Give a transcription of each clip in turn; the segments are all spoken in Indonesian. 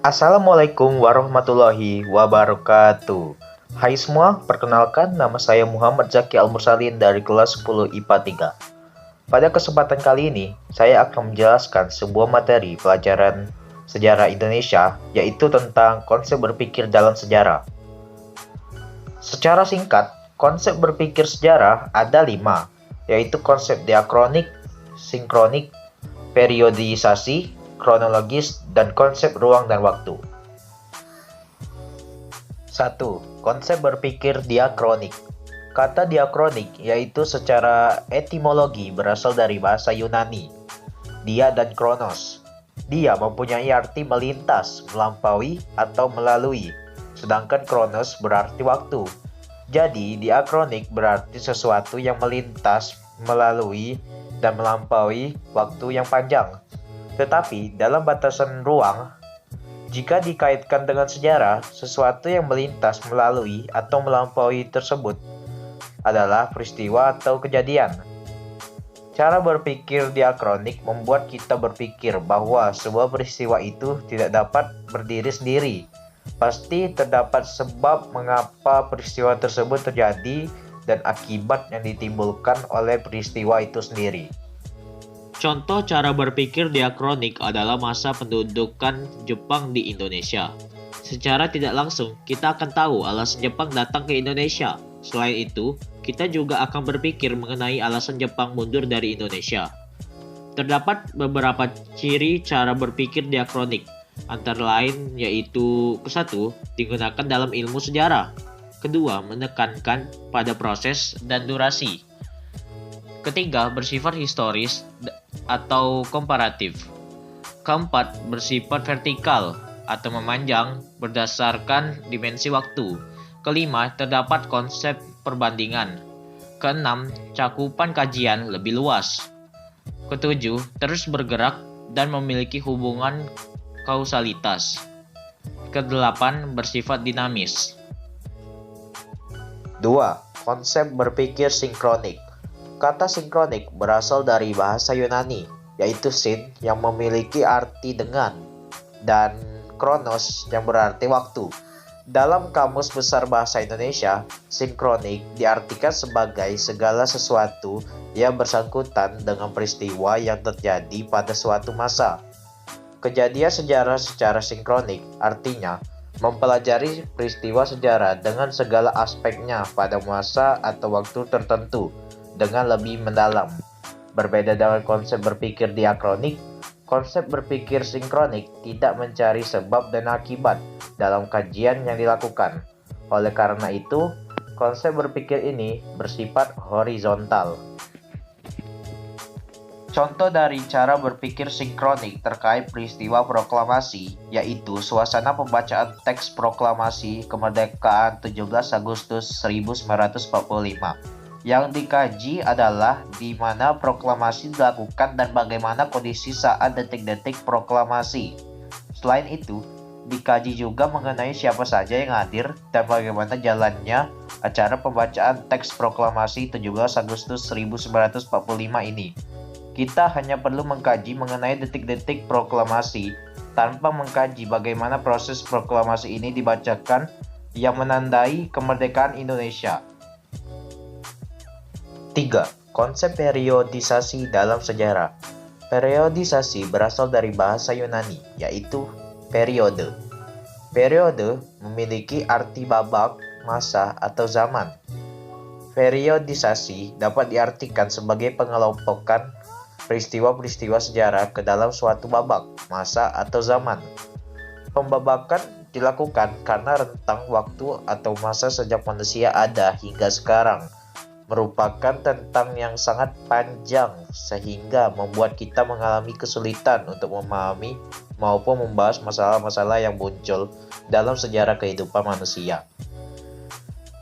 Assalamualaikum warahmatullahi wabarakatuh. Hai semua, perkenalkan nama saya Muhammad Zaki Al-Mursalin dari kelas 10 IPA 3. Pada kesempatan kali ini, saya akan menjelaskan sebuah materi pelajaran sejarah Indonesia, yaitu tentang konsep berpikir dalam sejarah. Secara singkat, konsep berpikir sejarah ada 5, yaitu konsep diakronik, sinkronik, periodisasi, kronologis, dan konsep ruang dan waktu. 1. Konsep berpikir diakronik. Kata diakronik yaitu secara etimologi berasal dari bahasa Yunani, dia dan kronos. Dia mempunyai arti melintas, melampaui, atau melalui, sedangkan kronos berarti waktu. Jadi, diakronik berarti sesuatu yang melintas, melalui, dan melampaui waktu yang panjang. Tetapi, dalam batasan ruang, jika dikaitkan dengan sejarah, sesuatu yang melintas, melalui, atau melampaui tersebut adalah peristiwa atau kejadian. Cara berpikir diakronik membuat kita berpikir bahwa sebuah peristiwa itu tidak dapat berdiri sendiri. Pasti terdapat sebab mengapa peristiwa tersebut terjadi dan akibat yang ditimbulkan oleh peristiwa itu sendiri. Contoh cara berpikir diakronik adalah masa pendudukan Jepang di Indonesia. Secara tidak langsung, kita akan tahu alasan Jepang datang ke Indonesia. Selain itu, kita juga akan berpikir mengenai alasan Jepang mundur dari Indonesia. Terdapat beberapa ciri cara berpikir diakronik, antara lain yaitu ke-1, digunakan dalam ilmu sejarah. Kedua, menekankan pada proses dan durasi. Ketiga, bersifat historis atau komparatif. Keempat, bersifat vertikal atau memanjang berdasarkan dimensi waktu. Kelima, terdapat konsep perbandingan. Keenam, cakupan kajian lebih luas. Ketujuh, terus bergerak dan memiliki hubungan kausalitas. Kedelapan, bersifat dinamis. 2. Konsep berpikir sinkronik. Kata sinkronik berasal dari bahasa Yunani, yaitu sin yang memiliki arti dengan, dan kronos yang berarti waktu. Dalam Kamus Besar Bahasa Indonesia, sinkronik diartikan sebagai segala sesuatu yang bersangkutan dengan peristiwa yang terjadi pada suatu masa. Kejadian sejarah secara sinkronik artinya mempelajari peristiwa sejarah dengan segala aspeknya pada masa atau waktu tertentu dengan lebih mendalam. Berbeda dengan konsep berpikir diakronik, konsep berpikir sinkronik tidak mencari sebab dan akibat dalam kajian yang dilakukan. Oleh karena itu, konsep berpikir ini bersifat horizontal. Contoh dari cara berpikir sinkronik terkait peristiwa proklamasi, yaitu suasana pembacaan teks proklamasi kemerdekaan 17 Agustus 1945. Yang dikaji adalah di mana proklamasi dilakukan dan bagaimana kondisi saat detik-detik proklamasi. Selain itu, dikaji juga mengenai siapa saja yang hadir dan bagaimana jalannya acara pembacaan teks proklamasi 17 Agustus 1945 ini. Kita hanya perlu mengkaji mengenai detik-detik proklamasi tanpa mengkaji bagaimana proses proklamasi ini dibacakan yang menandai kemerdekaan Indonesia. 3. Konsep periodisasi dalam sejarah. Periodisasi berasal dari bahasa Yunani, yaitu periode. Periode memiliki arti babak, masa, atau zaman. Periodisasi dapat diartikan sebagai pengelompokan peristiwa-peristiwa sejarah ke dalam suatu babak, masa, atau zaman. Pembabakan dilakukan karena rentang waktu atau masa sejak manusia ada hingga sekarang merupakan tentang yang sangat panjang sehingga membuat kita mengalami kesulitan untuk memahami maupun membahas masalah-masalah yang muncul dalam sejarah kehidupan manusia.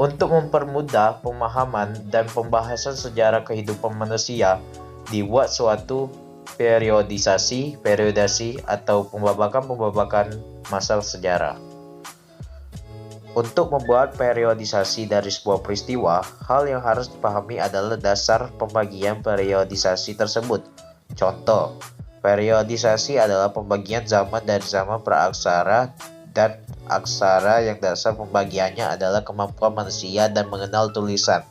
Untuk mempermudah pemahaman dan pembahasan sejarah kehidupan manusia, dibuat suatu periodisasi, atau pembabakan masa sejarah. Untuk membuat periodisasi dari sebuah peristiwa, hal yang harus dipahami adalah dasar pembagian periodisasi tersebut. Contoh, Periodisasi adalah pembagian zaman dari zaman praaksara dan aksara yang dasar pembagiannya adalah kemampuan manusia dan mengenal tulisan.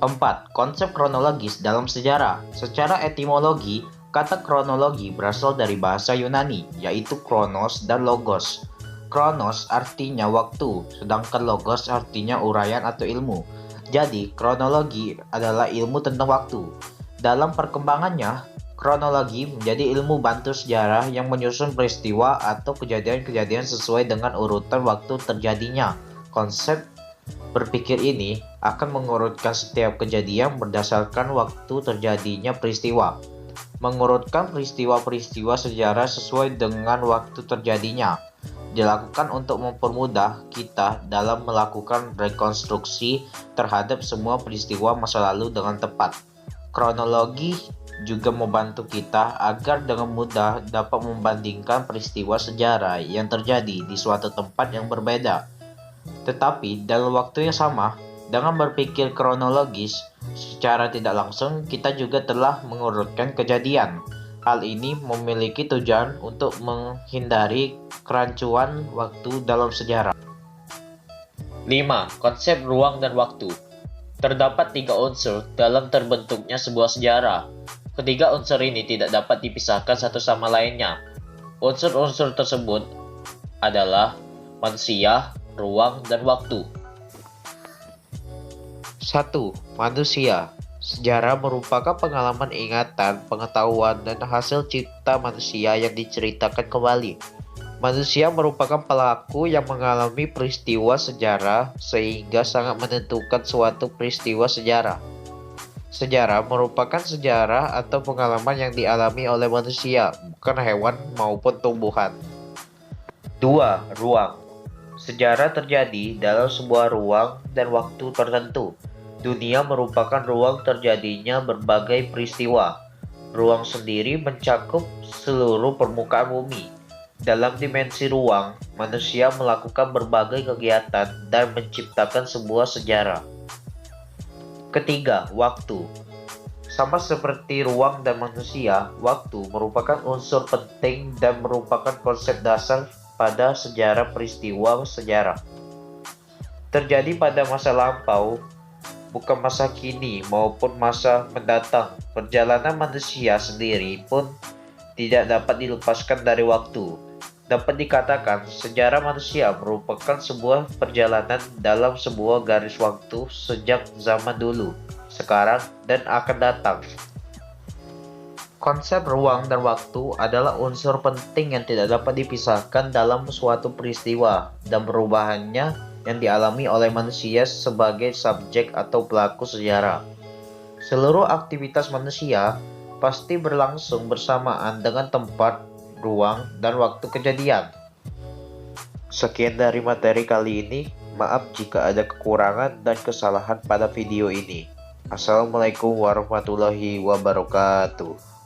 4. Konsep kronologis dalam sejarah. Secara etimologi, kata kronologi berasal dari bahasa Yunani, yaitu kronos dan logos. Kronos artinya waktu, sedangkan logos artinya uraian atau ilmu. Jadi, kronologi adalah ilmu tentang waktu. Dalam perkembangannya, kronologi menjadi ilmu bantu sejarah yang menyusun peristiwa atau kejadian-kejadian sesuai dengan urutan waktu terjadinya. Konsep berpikir ini akan mengurutkan setiap kejadian berdasarkan waktu terjadinya peristiwa. Mengurutkan peristiwa-peristiwa sejarah sesuai dengan waktu terjadinya dilakukan untuk mempermudah kita dalam melakukan rekonstruksi terhadap semua peristiwa masa lalu dengan tepat. Kronologi juga membantu kita agar dengan mudah dapat membandingkan peristiwa sejarah yang terjadi di suatu tempat yang berbeda. Tetapi dalam waktu yang sama, dengan berpikir kronologis, secara tidak langsung kita juga telah mengurutkan kejadian. Hal ini memiliki tujuan untuk menghindari kerancuan waktu dalam sejarah. 5. Konsep ruang dan waktu. Terdapat 3 unsur dalam terbentuknya sebuah sejarah. Ketiga unsur ini tidak dapat dipisahkan satu sama lainnya. Unsur-unsur tersebut adalah manusia, ruang, dan waktu. 1. Manusia. Sejarah merupakan pengalaman ingatan, pengetahuan, dan hasil cipta manusia yang diceritakan kembali. Manusia merupakan pelaku yang mengalami peristiwa sejarah sehingga sangat menentukan suatu peristiwa sejarah. Sejarah merupakan sejarah atau pengalaman yang dialami oleh manusia, bukan hewan maupun tumbuhan. 2. Ruang. Sejarah terjadi dalam sebuah ruang dan waktu tertentu. Dunia merupakan ruang terjadinya berbagai peristiwa. Ruang sendiri mencakup seluruh permukaan bumi. Dalam dimensi ruang, manusia melakukan berbagai kegiatan dan menciptakan sebuah sejarah. Ketiga, waktu. Sama seperti ruang dan manusia, waktu merupakan unsur penting dan merupakan konsep dasar pada sejarah peristiwa sejarah. Terjadi pada masa lampau, bukan masa kini maupun masa mendatang. Perjalanan manusia sendiri pun tidak dapat dilepaskan dari waktu. Dapat dikatakan, sejarah manusia merupakan sebuah perjalanan dalam sebuah garis waktu sejak zaman dulu, sekarang, dan akan datang. Konsep ruang dan waktu adalah unsur penting yang tidak dapat dipisahkan dalam suatu peristiwa dan perubahannya yang dialami oleh manusia sebagai subjek atau pelaku sejarah. Seluruh aktivitas manusia pasti berlangsung bersamaan dengan tempat, ruang, dan waktu kejadian. Sekian dari materi kali ini. Maaf jika ada kekurangan dan kesalahan pada video ini. Assalamualaikum warahmatullahi wabarakatuh.